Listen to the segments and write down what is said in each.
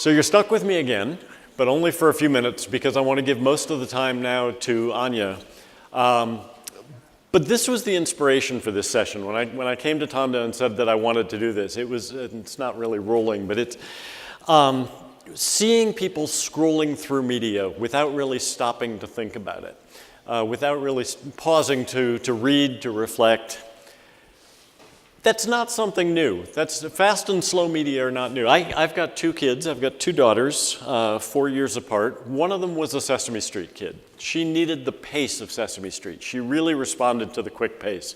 So you're stuck with me again, but only for a few minutes because I want to give most of the time now to Anja. But this was the inspiration for this session. When I came to Tonda and said that I wanted to do this, it's not really rolling, but it's seeing people scrolling through media without really stopping to think about it, without really pausing to read, to reflect. That's not something new. That's fast and slow media are not new. I've got two kids. I've got two daughters, 4 years apart. One of them was a Sesame Street kid. She needed the pace of Sesame Street. She really responded to the quick pace.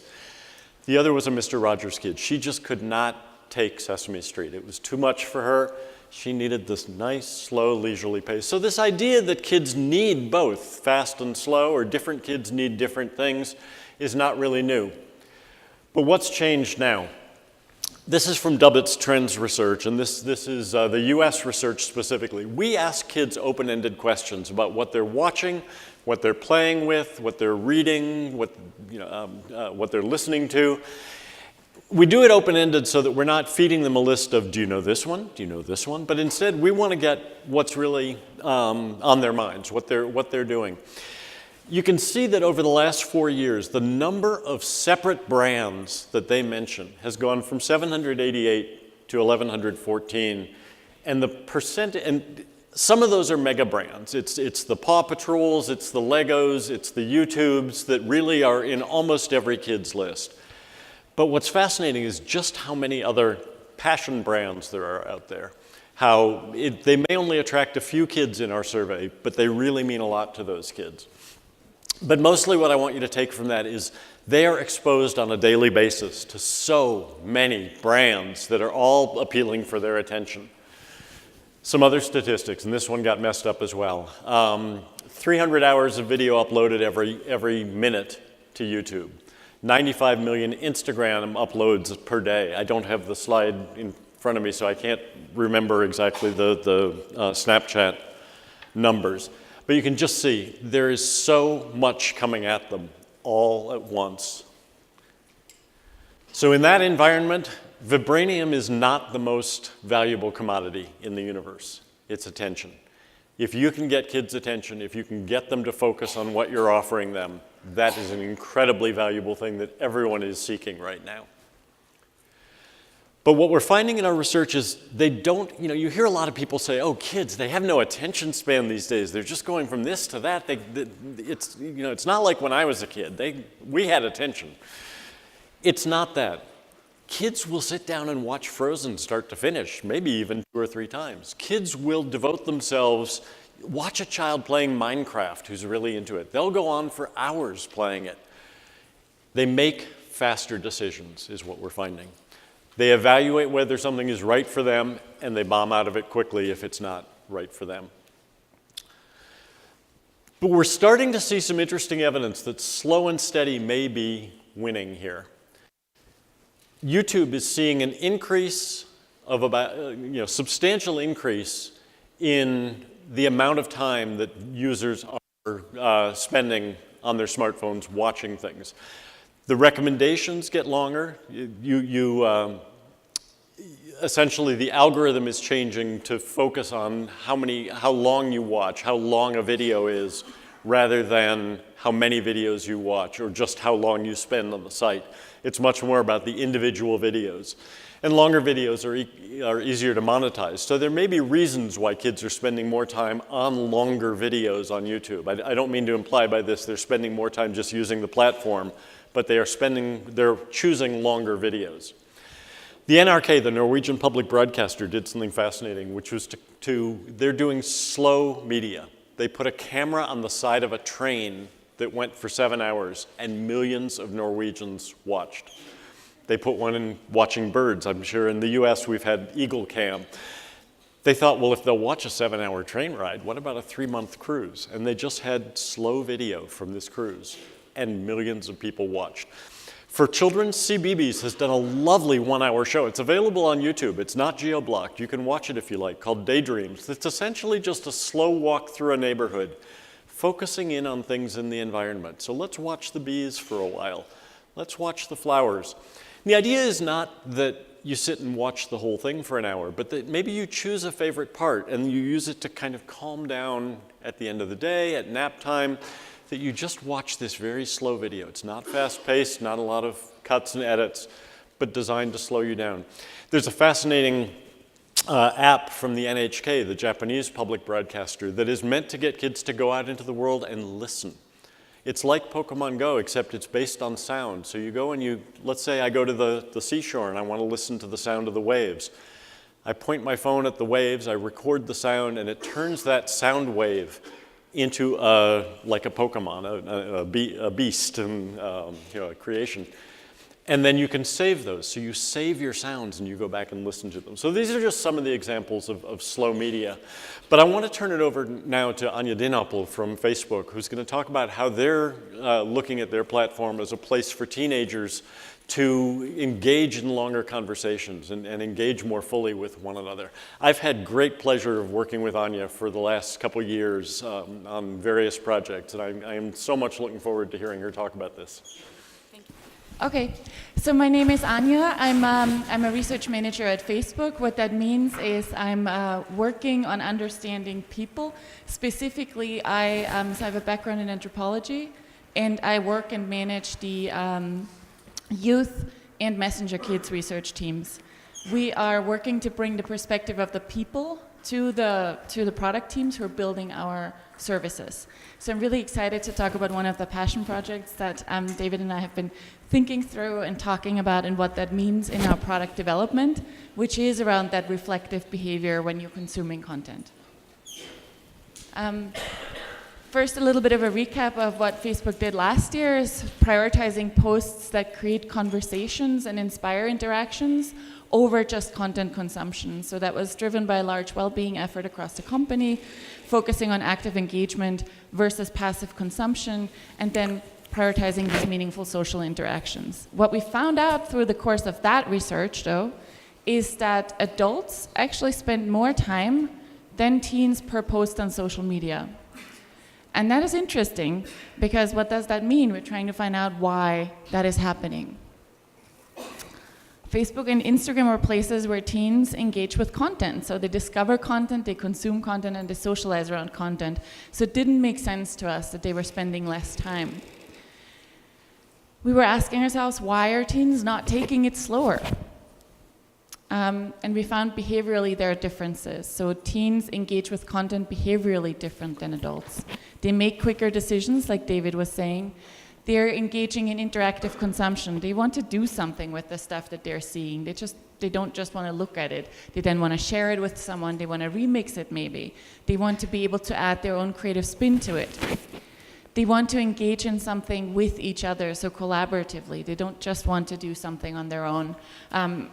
The other was a Mr. Rogers kid. She just could not take Sesame Street. It was too much for her. She needed this nice, slow, leisurely pace. So this idea that kids need both fast and slow, or different kids need different things, is not really new. But what's changed now? This is from Dubit's trends research, and this is the US research specifically. We ask kids open-ended questions about what they're watching, what they're playing with, what they're reading, what they're listening to. We do it open-ended so that we're not feeding them a list of, do you know this one? Do you know this one? But instead, we want to get what's really on their minds, what they're doing. You can see that over the last 4 years, the number of separate brands that they mention has gone from 788 to 1,114, and the percent, and some of those are mega brands. It's the Paw Patrols, it's the Legos, it's the YouTubes that really are in almost every kid's list. But what's fascinating is just how many other passion brands there are out there. How they may only attract a few kids in our survey, but they really mean a lot to those kids. But mostly what I want you to take from that is they are exposed on a daily basis to so many brands that are all appealing for their attention. Some other statistics, and this one got messed up as well. 300 hours of video uploaded every minute to YouTube. 95 million Instagram uploads per day. I don't have the slide in front of me, so I can't remember exactly the Snapchat numbers. But you can just see there is so much coming at them all at once. So in that environment, Vibranium is not the most valuable commodity in the universe. It's attention. If you can get kids' attention, if you can get them to focus on what you're offering them, that is an incredibly valuable thing that everyone is seeking right now. But what we're finding in our research is they don't, you hear a lot of people say, oh, kids, they have no attention span these days. They're just going from this to that. It's not like when I was a kid. We had attention. It's not that. Kids will sit down and watch Frozen start to finish, maybe even 2 or 3 times. Kids will devote themselves, watch a child playing Minecraft who's really into it. They'll go on for hours playing it. They make faster decisions, is what we're finding. They evaluate whether something is right for them, and they bomb out of it quickly if it's not right for them. But we're starting to see some interesting evidence that slow and steady may be winning here. YouTube is seeing an increase of about, substantial increase in the amount of time that users are spending on their smartphones watching things. The recommendations get longer. Essentially, the algorithm is changing to focus on how long you watch, how long a video is, rather than how many videos you watch or just how long you spend on the site. It's much more about the individual videos. And longer videos are easier to monetize. So there may be reasons why kids are spending more time on longer videos on YouTube. I don't mean to imply by this they're spending more time just using the platform, but they're choosing longer videos. The NRK, the Norwegian public broadcaster, did something fascinating, which was they're doing slow media. They put a camera on the side of a train that went for 7 hours, and millions of Norwegians watched. They put one in watching birds. I'm sure in the US we've had Eagle Cam. They thought, well, if they'll watch a 7-hour train ride, what about a 3-month cruise? And they just had slow video from this cruise, and millions of people watched. For children, CBeebies has done a lovely 1-hour show. It's available on YouTube. It's not geo-blocked. You can watch it if you like, called Daydreams. It's essentially just a slow walk through a neighborhood, focusing in on things in the environment. So let's watch the bees for a while. Let's watch the flowers. The idea is not that you sit and watch the whole thing for an hour, but maybe you choose a favorite part and you use it to kind of calm down at the end of the day, at nap time, that you just watch this very slow video. It's not fast-paced, not a lot of cuts and edits, but designed to slow you down. There's a fascinating app from the NHK, the Japanese public broadcaster, that is meant to get kids to go out into the world and listen. It's like Pokemon Go, except it's based on sound. So you go and let's say I go to the seashore and I want to listen to the sound of the waves. I point my phone at the waves, I record the sound, and it turns that sound wave into like a Pokemon, a beast, and a creation. And then you can save those. So you save your sounds and you go back and listen to them. So these are just some of the examples of slow media. But I want to turn it over now to Anja Dinhopl from Facebook, who's going to talk about how they're looking at their platform as a place for teenagers to engage in longer conversations and engage more fully with one another. I've had great pleasure of working with Anja for the last couple years on various projects, and I am so much looking forward to hearing her talk about this. Okay, so my name is Anja. I'm a research manager at Facebook. What that means is I'm working on understanding people. Specifically, so I have a background in anthropology, and I work and manage the youth and messenger kids research teams. We are working to bring the perspective of the people to the product teams who are building our services. So I'm really excited to talk about one of the passion projects that David and I have been thinking through and talking about, and what that means in our product development, which is around that reflective behavior when you're consuming content. First, a little bit of a recap of what Facebook did last year is prioritizing posts that create conversations and inspire interactions over just content consumption. So that was driven by a large well-being effort across the company, focusing on active engagement versus passive consumption, and then prioritizing these meaningful social interactions. What we found out through the course of that research, though, is that adults actually spend more time than teens per post on social media. And that is interesting, because what does that mean? We're trying to find out why that is happening. Facebook and Instagram are places where teens engage with content. So they discover content, they consume content, and they socialize around content. So it didn't make sense to us that they were spending less time. We were asking ourselves, why are teens not taking it slower? And we found behaviorally there are differences. So teens engage with content behaviorally different than adults. They make quicker decisions, like David was saying. They're engaging in interactive consumption. They want to do something with the stuff that they're seeing. They don't just want to look at it. They then want to share it with someone. They want to remix it maybe. They want to be able to add their own creative spin to it. They want to engage in something with each other, so collaboratively. They don't just want to do something on their own.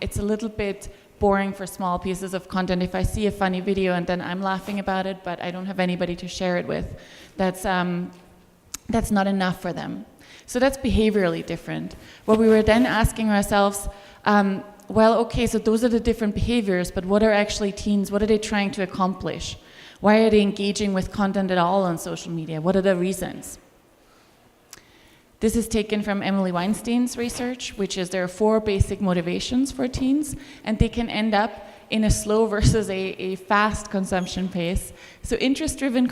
It's a little bit boring for small pieces of content. If I see a funny video and then I'm laughing about it, but I don't have anybody to share it with, that's not enough for them. So that's behaviorally different. What we were then asking ourselves, well, okay, so those are the different behaviors, but what are actually teens, what are they trying to accomplish? Why are they engaging with content at all on social media? What are the reasons? This is taken from Emily Weinstein's research, which is there are 4 basic motivations for teens, and they can end up in a slow versus a fast consumption pace. So interest-driven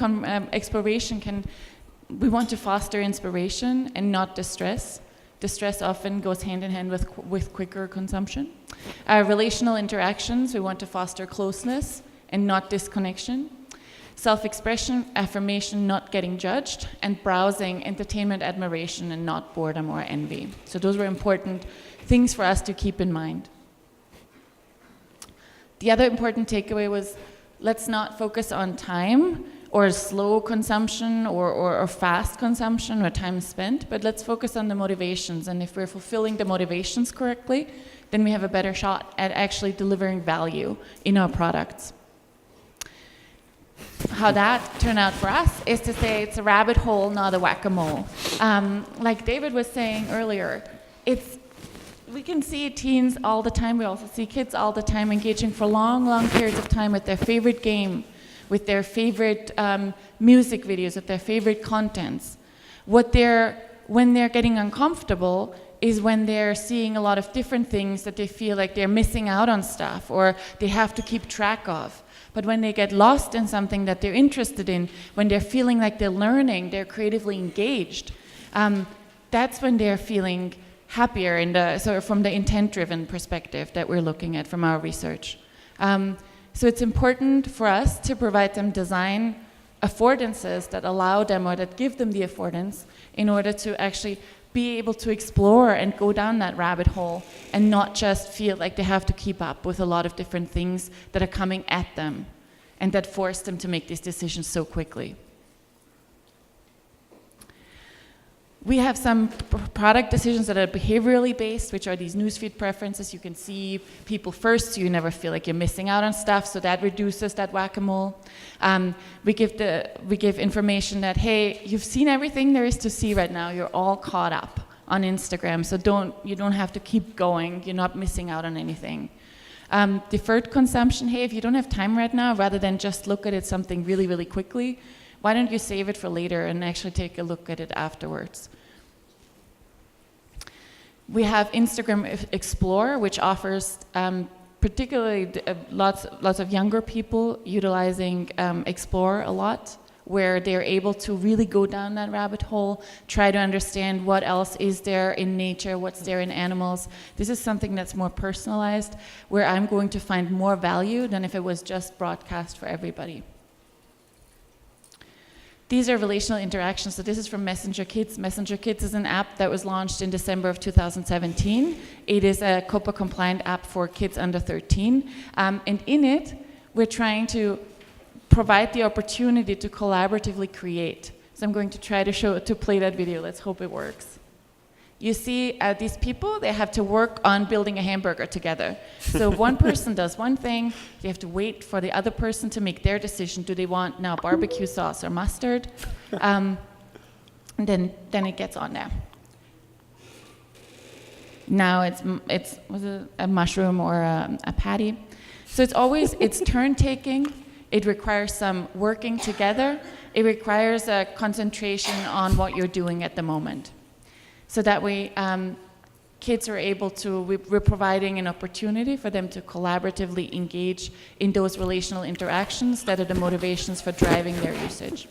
exploration we want to foster inspiration and not distress. Distress often goes hand in hand with quicker consumption. Relational interactions, we want to foster closeness and not disconnection. Self-expression, affirmation, not getting judged, and browsing, entertainment, admiration, and not boredom or envy. So those were important things for us to keep in mind. The other important takeaway was, let's not focus on time or slow consumption or fast consumption or time spent, but let's focus on the motivations. And if we're fulfilling the motivations correctly, then we have a better shot at actually delivering value in our products. How that turned out for us is to say it's a rabbit hole, not a whack-a-mole. Like David was saying earlier, we can see teens all the time. We also see kids all the time engaging for long, long periods of time with their favorite game, with their favorite music videos, with their favorite contents. When they're getting uncomfortable, is when they're seeing a lot of different things that they feel like they're missing out on stuff or they have to keep track of. But when they get lost in something that they're interested in, when they're feeling like they're learning, they're creatively engaged, that's when they're feeling happier in the sort of from the intent-driven perspective that we're looking at from our research. So it's important for us to provide them design affordances that allow them or that give them the affordance in order to actually be able to explore and go down that rabbit hole and not just feel like they have to keep up with a lot of different things that are coming at them and that force them to make these decisions so quickly. We have some product decisions that are behaviorally based, which are these newsfeed preferences. You can see people first, so you never feel like you're missing out on stuff, so that reduces that whack-a-mole. We give information that, hey, you've seen everything there is to see right now. You're all caught up on Instagram, so you don't have to keep going. You're not missing out on anything. Deferred consumption, hey, if you don't have time right now, rather than just look at it something really, really quickly, why don't you save it for later and actually take a look at it afterwards? We have Instagram Explore, which offers particularly lots of younger people utilizing Explore a lot, where they're able to really go down that rabbit hole, try to understand what else is there in nature, what's there in animals. This is something that's more personalized, where I'm going to find more value than if it was just broadcast for everybody. These are relational interactions. So this is from Messenger Kids. Messenger Kids is an app that was launched in December of 2017. It is a COPPA compliant app for kids under 13. And in it, we're trying to provide the opportunity to collaboratively create. So I'm going to try to play that video. Let's hope it works. You see these people, they have to work on building a hamburger together. So one person does one thing, you have to wait for the other person to make their decision. Do they want now barbecue sauce or mustard? And then it gets on there. Now was it a mushroom or a patty? So it's turn taking. It requires some working together. It requires a concentration on what you're doing at the moment. So that way, kids are able to, we're providing an opportunity for them to collaboratively engage in those relational interactions that are the motivations for driving their usage.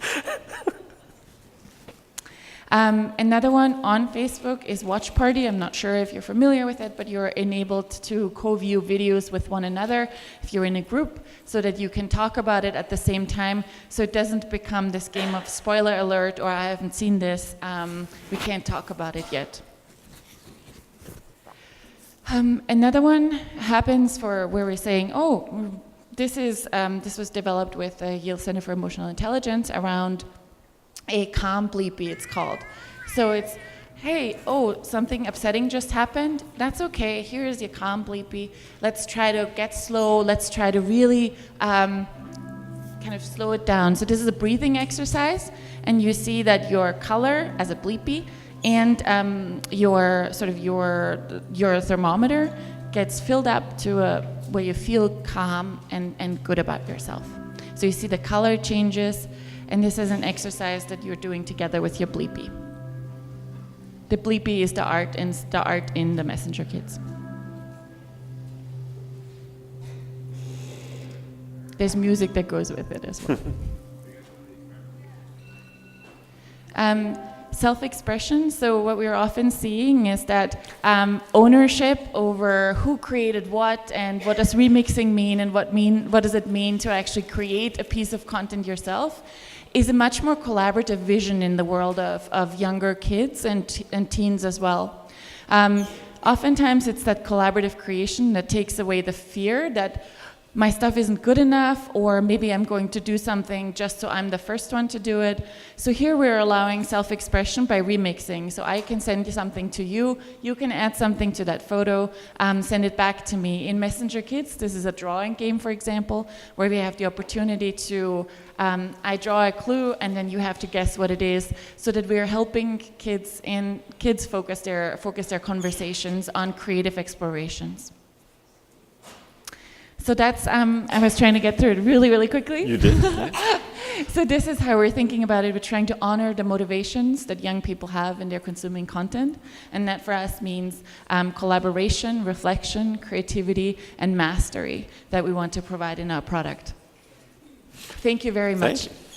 Another one on Facebook is Watch Party. I'm not sure if you're familiar with it, but you're enabled to co-view videos with one another if you're in a group, so that you can talk about it at the same time, so it doesn't become this game of spoiler alert or I haven't seen this, we can't talk about it yet. Another one happens where we're saying, oh, this was developed with the Yale Center for Emotional Intelligence around a calm bleepy, it's called. So it's, hey, oh, something upsetting just happened. That's okay. Here is your calm bleepy. Let's try to get slow. Let's try to really kind of slow it down. So this is a breathing exercise, and you see that your color as a bleepy and your thermometer gets filled up to where you feel calm and good about yourself. So you see the color changes. And this is an exercise that you're doing together with your bleepy. The bleepy is the art in the Messenger Kids. There's music that goes with it as well. Self-expression, so what we're often seeing is that ownership over who created what and what does remixing mean and what does it mean to actually create a piece of content yourself is a much more collaborative vision in the world of younger kids and teens as well. Oftentimes it's that collaborative creation that takes away the fear that my stuff isn't good enough, or maybe I'm going to do something just so I'm the first one to do it. So here we're allowing self-expression by remixing. So I can send something to you, you can add something to that photo, send it back to me. In Messenger Kids, this is a drawing game, for example, where we have the opportunity to, I draw a clue and then you have to guess what it is, so that we're helping kids focus their conversations on creative explorations. So that's, I was trying to get through it really, really quickly. You did. So this is how we're thinking about it. We're trying to honor the motivations that young people have in their consuming content. And that for us means collaboration, reflection, creativity, and mastery that we want to provide in our product. Thank you very much. Thank you.